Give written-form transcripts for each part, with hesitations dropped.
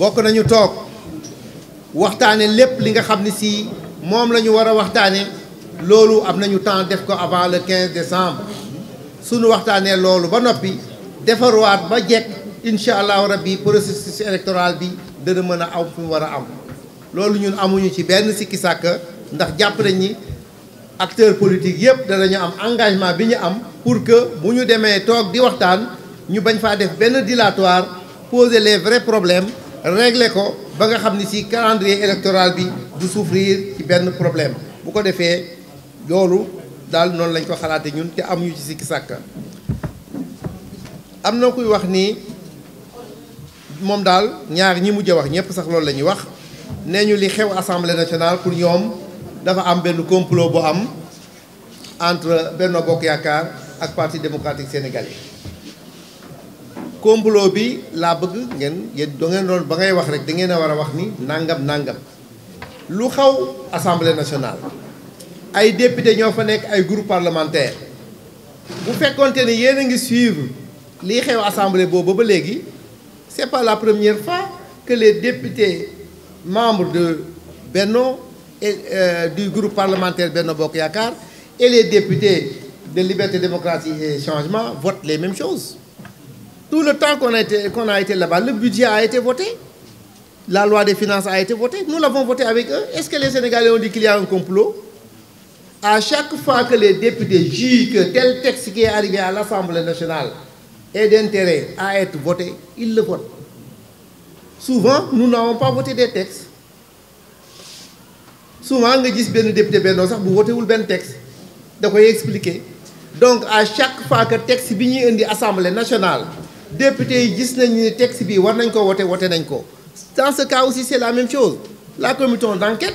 bokk nañu toog waxtaane lépp li nga xam ne si moom la ñu war a waxtaane loolu am nañu temps def ko avant le 15 décembre suñu waxtaanee loolu ba noppi defarwaat ba jekk incha allahu rabbi processus électoral bi dana mën a am fi mu war a am loolu ñun amuñu ci benn sikki sàkk ndax jàpp nañ ni acteurs politiques yëpp danañu am engagement bi ñu am pour que bu ñu demee toog di waxtaan ñu bañ faa def benn dilatoire poser les vrais problèmes régler ko ba nga xam ni si calendrier électoral bi du souffrir ci benn problème bu ko defee loolu daal noonu lañ ko xalaate ñun te amuñu ci sikki sàkk am na kuy wax ni moom daal ñaar ñi mujj a wax ñëpp sax loolu la ñuy wax nee ñu li xew assemblée nationale pour ñoom dafa am benn complot bu am entre Benno Bokk Yaakaar ak parti démocratique sénégalais complot bi laa bëgg ngeen yéen da ngeen doon ba ngay wax rek da ngeen a war a wax ni nangam nangam lu xaw assemblée nationale ay député ñoo fa nekk ay groupe parlementaire bu fekkonte ne yéen a ngi suivre lii xew assemblée boobu ba léegi c'est pas la première fois que les députés membres de Benno et du groupe parlementaire Benno Bokk Yaakaar et les députés de Liberté, Démocratie et Changement votent les mêmes choses. Tout le temps qu'on a été là-bas, le budget a été voté, la loi des finances a été votée, nous l'avons voté avec eux. Est-ce que les Sénégalais ont dit qu'il y a un complot? À chaque fois que les députés jugent que tel texte qui est arrivé à l'Assemblée nationale est d'intérêt à être voté, ils le votent. Souvent, nous n'avons pas voté des textes. Souvent, nga gis benn député Benno sax bu voté wul benn texte da koy expliquer. Donc à chaque fois que texte bi ñuy indi Assemblée nationale député yi gis nañ ni texte bi war nañ ko voté nañ ko. Dans ce cas aussi c'est la même chose. La commission d'enquête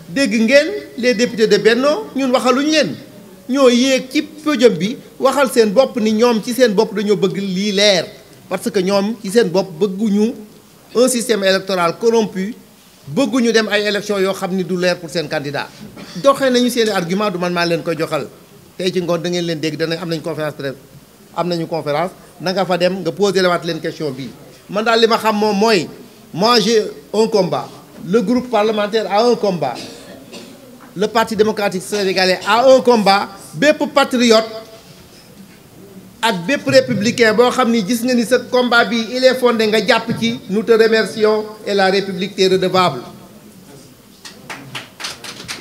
dégg ngeen les députés de Benno ñun waxaluñu leen ñoo yéeg ci podium bi waxal seen bopp ni ñoom ci seen bopp dañoo bëgg lii leer parce que ñoom ci seen bopp bëgguñu un système électoral corrompu bëgguñu dem ay élections yoo xam ni du leer pour seen candidat doxee nañu seen argument du man maa leen koy joxal tey ci ngoon da ngeen leen dégg dana am nañu conférence presse am nañu conférence na nga fa dem nga posé waat leen question bii man daal li ma xam moom mooy moi j'ai un combat le groupe parlementaire a un combat le parti démocratique sénégalais a un combat bépp patriote ak bépp républicain boo xam ni gis nga ni sa combat bi il est fondé nga jàpp ci nous te remercions et la république t'est redevable.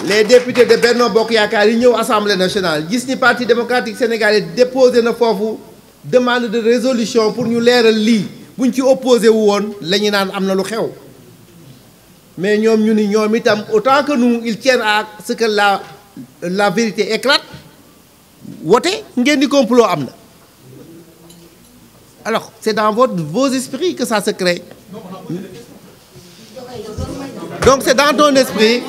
Les députés de Benno Bokk Yaakaar yi ñëw assemblée nationale gis ni parti démocratique sénégalais déposé na foofu demande de résolution pour ñu leeral lii buñ ci opposé wu woon la ñu naan am na lu xew mais ñoom ñu ni ñoom itam autant que nous ils tiennent à ce que la vérité éclate wote ngeen di complot am na. Alors, c'est dans vos esprits que ça se crée. Donc, c'est dans ton esprit.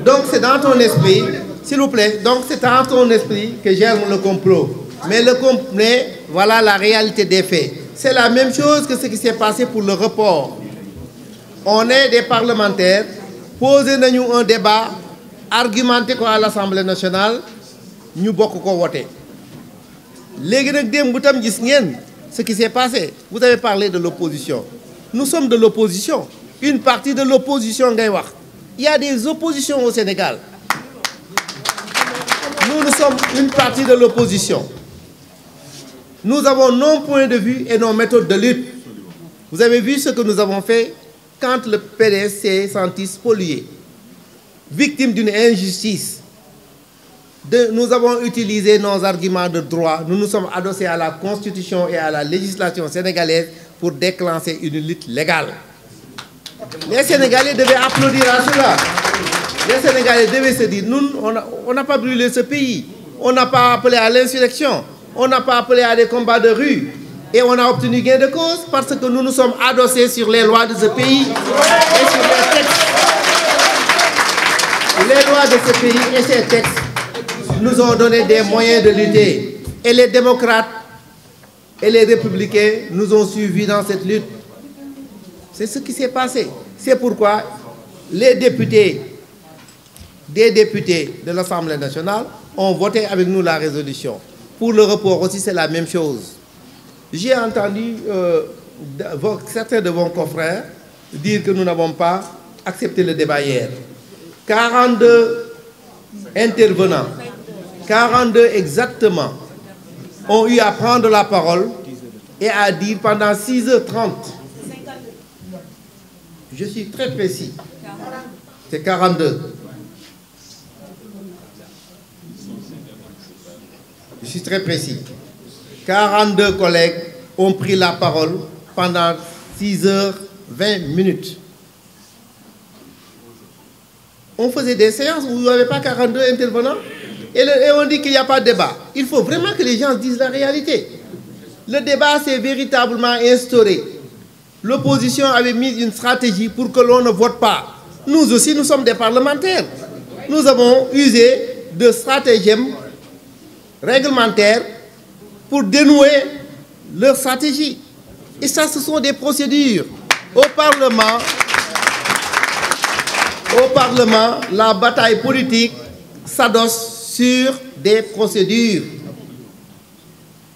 Donc, c'est dans ton esprit, s'il vous plaît. Donc, c'est dans ton esprit que germe le complot. Mais voilà la réalité des faits. C'est la même chose que ce qui s'est passé pour le report. On est des parlementaires, posez nous un débat, argumenté quoi à l'Assemblée nationale, nous beaucoup voté. Les ce qui s'est passé. Vous avez parlé de l'opposition. Nous sommes de l'opposition. Une partie de l'opposition, il y a des oppositions au Sénégal. Nous sommes une partie de l'opposition. Nous avons nos points de vue et nos méthodes de lutte. Vous avez vu ce que nous avons fait quand le PDS s'est senti spolié, victime d'une injustice. Nous avons utilisé nos arguments de droit. Nous nous sommes adossés à la Constitution et à la législation sénégalaise pour déclencher une lutte légale. Les Sénégalais devaient applaudir à cela. Les Sénégalais devaient se dire, nous, on n'a pas brûlé ce pays. On n'a pas appelé à l'insurrection. On n'a pas appelé à des combats de rue. Et on a obtenu gain de cause parce que nous nous sommes adossés sur les lois de ce pays et sur les textes. Les lois de ce pays et ces textes nous ont donné des moyens de lutter. Et les démocrates et les républicains nous ont suivis dans cette lutte. C'est ce qui s'est passé. C'est pourquoi les députés, des députés de l'Assemblée nationale ont voté avec nous la résolution. Pour le report aussi, c'est la même chose. J'ai entendu certains de vos confrères dire que nous n'avons pas accepté le débat hier. 42 intervenants, 42 exactement, ont eu à prendre la parole et à dire pendant 6h30. Je suis très précis. C'est 42. Je suis très précis. 42 collègues ont pris la parole pendant 6h20. On faisait des séances où il n'y avait pas 42 intervenants et on dit qu'il n'y a pas de débat. Il faut vraiment que les gens disent la réalité. Le débat s'est véritablement instauré. L'opposition avait mis une stratégie pour que l'on ne vote pas. Nous aussi, nous sommes des parlementaires. Nous avons usé de stratagèmes réglementaires pour dénouer leur stratégie. Et ça, ce sont des procédures. Au Parlement, la bataille politique s'adosse sur des procédures.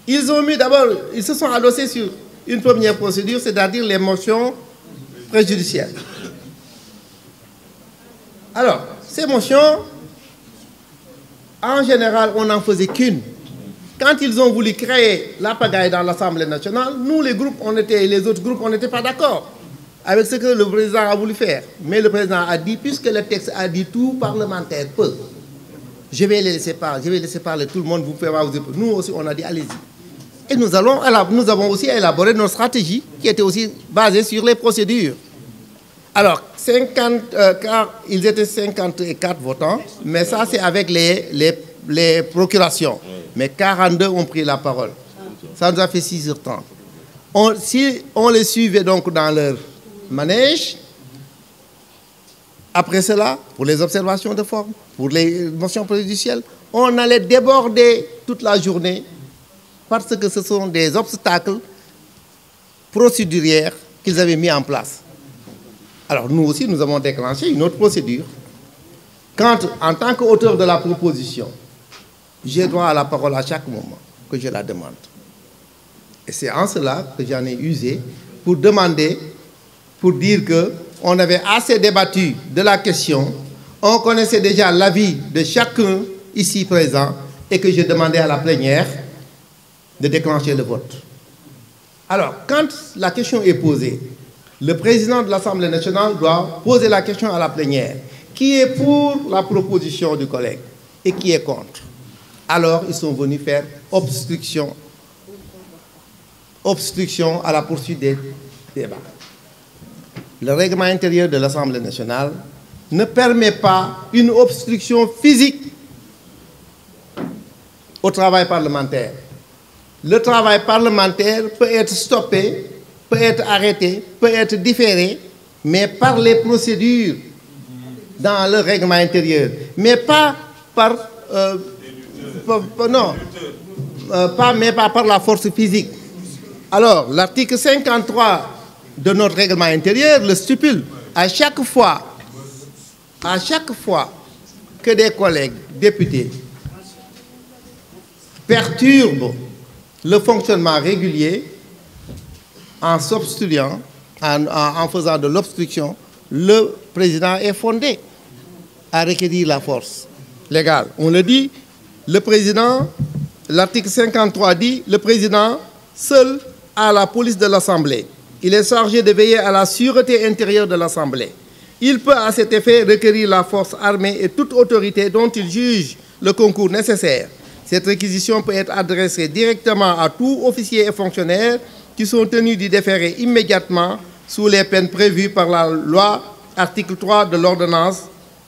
Ils se sont adossés sur une première procédure, c'est-à-dire les motions préjudicielles. Alors, ces motions, en général, on n'en faisait qu'une. Quand ils ont voulu créer la pagaille dans l'Assemblée nationale, nous, les autres groupes, on n'était pas d'accord avec ce que le président a voulu faire. Mais le président a dit, puisque le texte a dit tout parlementaire peut, je vais laisser parler tout le monde, vous pouvez voir, nous aussi, on a dit, allez-y. Et nous avons aussi élaboré nos stratégies qui étaient aussi basées sur les procédures. Alors, ils étaient 54 votants, mais ça, c'est avec les procurations. Mais 42 ont pris la parole. Ça nous a fait 6h30. Si on les suivait donc dans leur manège, après cela, pour les observations de forme, pour les motions préjudicielles, on allait déborder toute la journée parce que ce sont des obstacles procéduriers qu'ils avaient mis en place. Alors nous aussi, nous avons déclenché une autre procédure. Quand, en tant qu'auteur de la proposition, j'ai droit à la parole à chaque moment que je la demande. Et c'est en cela que j'en ai usé pour demander, pour dire qu'on avait assez débattu de la question, on connaissait déjà l'avis de chacun ici présent et que j'ai demandé à la plénière de déclencher le vote. Alors, quand la question est posée, le président de l'Assemblée nationale doit poser la question à la plénière. Qui est pour la proposition du collègue et qui est contre? Alors, ils sont venus faire obstruction à la poursuite des débats. Le règlement intérieur de l'Assemblée nationale ne permet pas une obstruction physique au travail parlementaire. Le travail parlementaire peut être stoppé, peut être arrêté, peut être différé, mais par les procédures dans le règlement intérieur, mais pas par, pas par la force physique. Alors, l'article 53 de notre règlement intérieur le stipule. À chaque fois que des collègues députés perturbent le fonctionnement régulier en s'obstruant, en faisant de l'obstruction, le président est fondé à requérir la force légale. On le dit, le président, l'article 53 dit, le président seul a la police de l'Assemblée. Il est chargé de veiller à la sûreté intérieure de l'Assemblée. Il peut à cet effet requérir la force armée et toute autorité dont il juge le concours nécessaire. Cette réquisition peut être adressée directement à tout officier et fonctionnaire qui sont tenus d'y déférer immédiatement sous les peines prévues par la loi, article 3 de l'ordonnance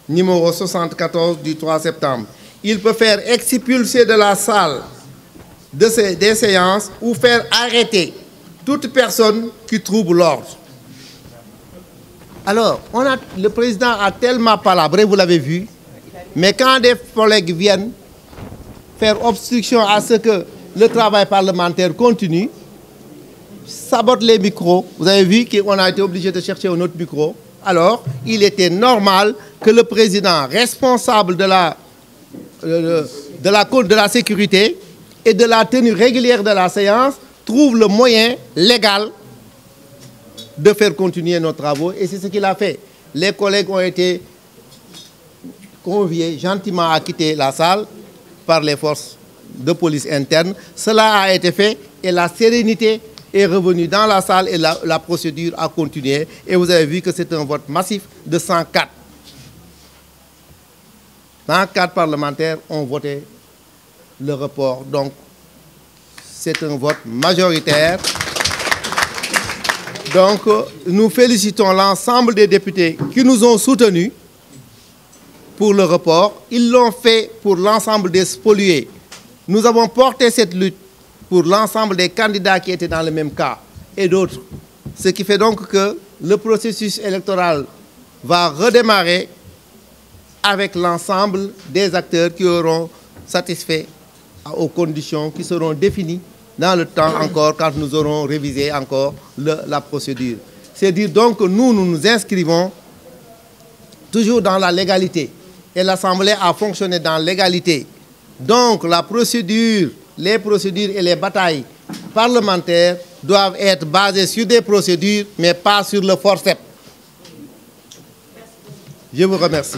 numéro 74 du 3 septembre. Il peut faire expulser de la salle des séances ou faire arrêter toute personne qui trouble l'ordre. Alors, le président a tellement palabré, vous l'avez vu, mais quand des collègues viennent faire obstruction à ce que le travail parlementaire continue, sabote les micros. Vous avez vu qu'on a été obligé de chercher un autre micro. Alors, il était normal que le président responsable de la sécurité et de la tenue régulière de la séance trouve le moyen légal de faire continuer nos travaux et c'est ce qu'il a fait. Les collègues ont été conviés gentiment à quitter la salle par les forces de police interne. Cela a été fait et la sérénité est revenue dans la salle et la procédure a continué. Et vous avez vu que c'est un vote massif de 104. 104 parlementaires ont voté le report. Donc, c'est un vote majoritaire. Donc, nous félicitons l'ensemble des députés qui nous ont soutenus pour le report. Ils l'ont fait pour l'ensemble des spoliés. Nous avons porté cette lutte pour l'ensemble des candidats qui étaient dans le même cas et d'autres. Ce qui fait donc que le processus électoral va redémarrer avec l'ensemble des acteurs qui auront satisfait aux conditions qui seront définies dans le temps encore, quand nous aurons révisé encore la procédure. C'est dire donc que nous nous inscrivons toujours dans la légalité. Et l'Assemblée a fonctionné dans l'égalité. Donc la procédure, les procédures et les batailles parlementaires doivent être basées sur des procédures, mais pas sur le forceps. Je vous remercie.